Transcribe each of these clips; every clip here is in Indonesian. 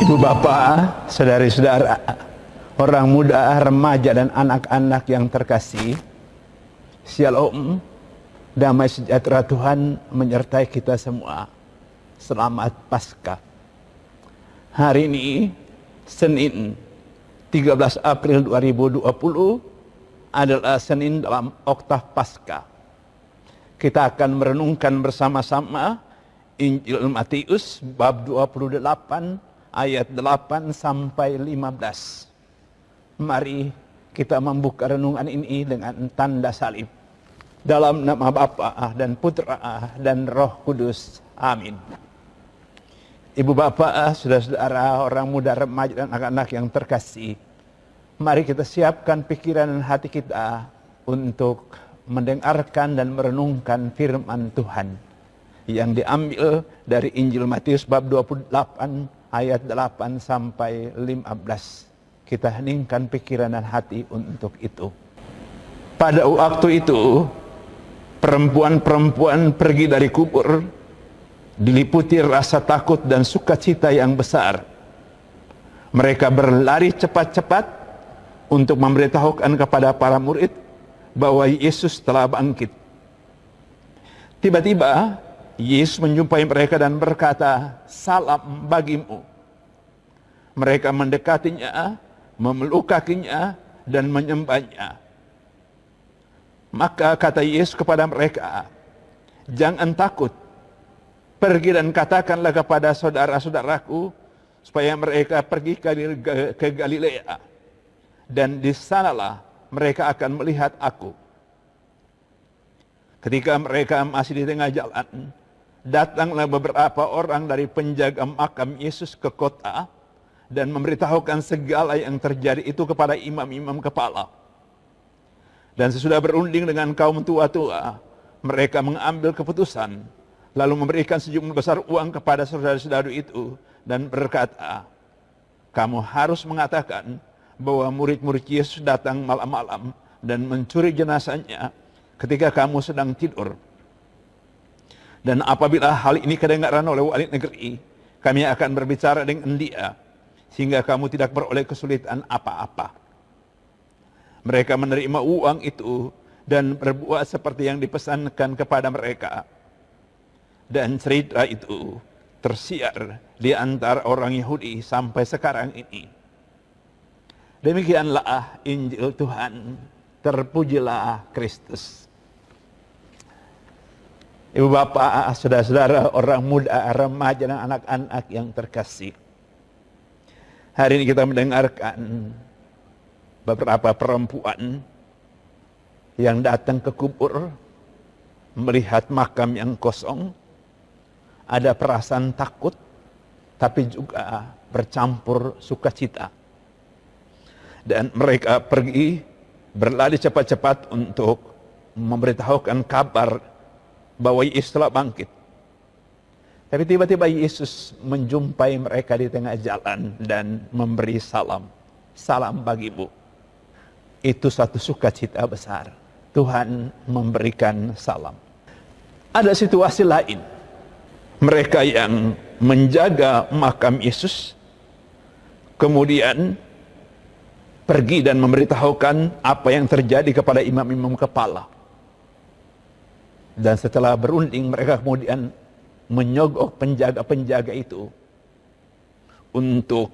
Ibu bapak, saudari-saudara, orang muda, remaja dan anak-anak yang terkasih, Shalom, damai sejahtera Tuhan menyertai kita semua. Selamat Paskah. Hari ini, Senin 13 April 2020 adalah Senin dalam Oktav Paskah. Kita akan merenungkan bersama-sama Injil Matius bab 28 ayat 8 sampai 15. Mari kita membuka renungan ini dengan tanda salib. Dalam nama Bapa dan Putra dan Roh Kudus. Amin. Ibu bapak, saudara-saudara, orang muda, remaja dan anak-anak yang terkasih, mari kita siapkan pikiran dan hati kita untuk mendengarkan dan merenungkan firman Tuhan yang diambil dari Injil Matius bab 28 ayat 8 sampai 15. Kita heningkan pikiran dan hati untuk itu. Pada waktu itu, perempuan-perempuan pergi dari kubur, diliputi rasa takut dan sukacita yang besar. Mereka berlari cepat-cepat untuk memberitahukan kepada para murid bahwa Yesus telah bangkit. Tiba-tiba Yesus menjumpai mereka dan berkata, "Salam bagimu." Mereka mendekatinya, memeluk kakinya, dan menyembahnya. Maka kata Yesus kepada mereka, "Jangan takut. Pergi dan katakanlah kepada saudara-saudaraku supaya mereka pergi ke Galilea. Dan di sanalah mereka akan melihat aku." Ketika mereka masih di tengah jalan, datanglah beberapa orang dari penjaga makam Yesus ke kota dan memberitahukan segala yang terjadi itu kepada imam-imam kepala. Dan sesudah berunding dengan kaum tua-tua, mereka mengambil keputusan, lalu memberikan sejumlah besar uang kepada saudara-saudara itu dan berkata, "Kamu harus mengatakan bahwa murid-murid Yesus datang malam-malam dan mencuri jenazahnya ketika kamu sedang tidur. Dan apabila hal ini kedengaran oleh wali negeri, kami akan berbicara dengan dia, sehingga kamu tidak beroleh kesulitan apa-apa." Mereka menerima uang itu dan berbuat seperti yang dipesankan kepada mereka. Dan cerita itu tersiar di antara orang Yahudi sampai sekarang ini. Demikianlah Injil Tuhan. Terpujilah Kristus. Ibu bapak, saudara-saudara, orang muda, remaja dan anak-anak yang terkasih. Hari ini kita mendengarkan beberapa perempuan yang datang ke kubur, melihat makam yang kosong. Ada perasaan takut, tapi juga bercampur sukacita. Dan mereka pergi, berlari cepat-cepat untuk memberitahukan kabar bahwa Yesus telah bangkit. Tapi tiba-tiba Yesus menjumpai mereka di tengah jalan dan memberi salam. "Salam bagimu." Itu satu sukacita besar. Tuhan memberikan salam. Ada situasi lain. Mereka yang menjaga makam Yesus kemudian pergi dan memberitahukan apa yang terjadi kepada imam-imam kepala. Dan setelah berunding, mereka kemudian menyogok penjaga-penjaga itu untuk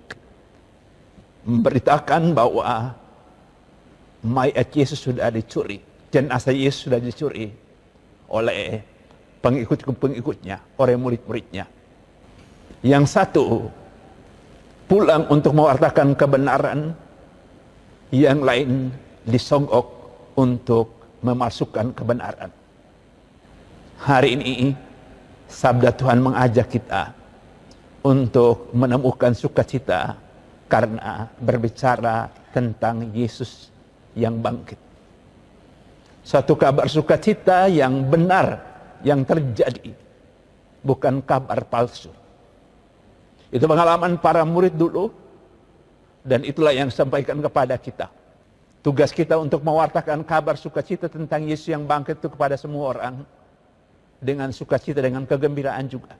memberitakan bahwa mayat Yesus sudah dicuri, jenazah Yesus sudah dicuri oleh pengikut-pengikutnya, oleh murid-muridnya. Yang satu pulang untuk mewartakan kebenaran, yang lain disogok untuk memasukkan kebenaran. Hari ini sabda Tuhan mengajak kita untuk menemukan sukacita karena berbicara tentang Yesus yang bangkit. Suatu kabar sukacita yang benar yang terjadi, bukan kabar palsu. Itu pengalaman para murid dulu, dan itulah yang disampaikan kepada kita. Tugas kita untuk mewartakan kabar sukacita tentang Yesus yang bangkit itu kepada semua orang dengan sukacita, dengan kegembiraan juga.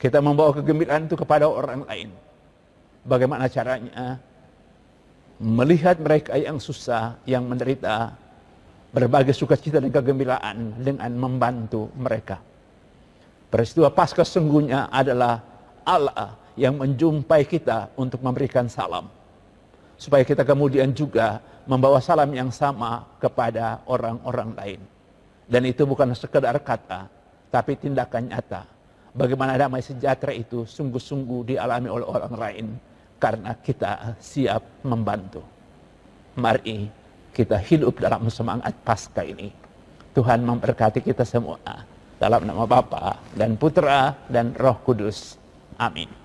Kita membawa kegembiraan itu kepada orang lain. Bagaimana caranya? Melihat mereka yang susah, yang menderita, berbagai sukacita dan kegembiraan dengan membantu mereka. Peristiwa Paskah sesungguhnya adalah Allah yang menjumpai kita untuk memberikan salam. Supaya kita kemudian juga membawa salam yang sama kepada orang-orang lain. Dan itu bukan sekedar kata, tapi tindakan nyata. Bagaimana damai sejahtera itu sungguh-sungguh dialami oleh orang lain karena kita siap membantu. Mari kita hidup dalam semangat Paskah ini. Tuhan memberkati kita semua. Dalam nama Bapa dan Putra dan Roh Kudus. Amin.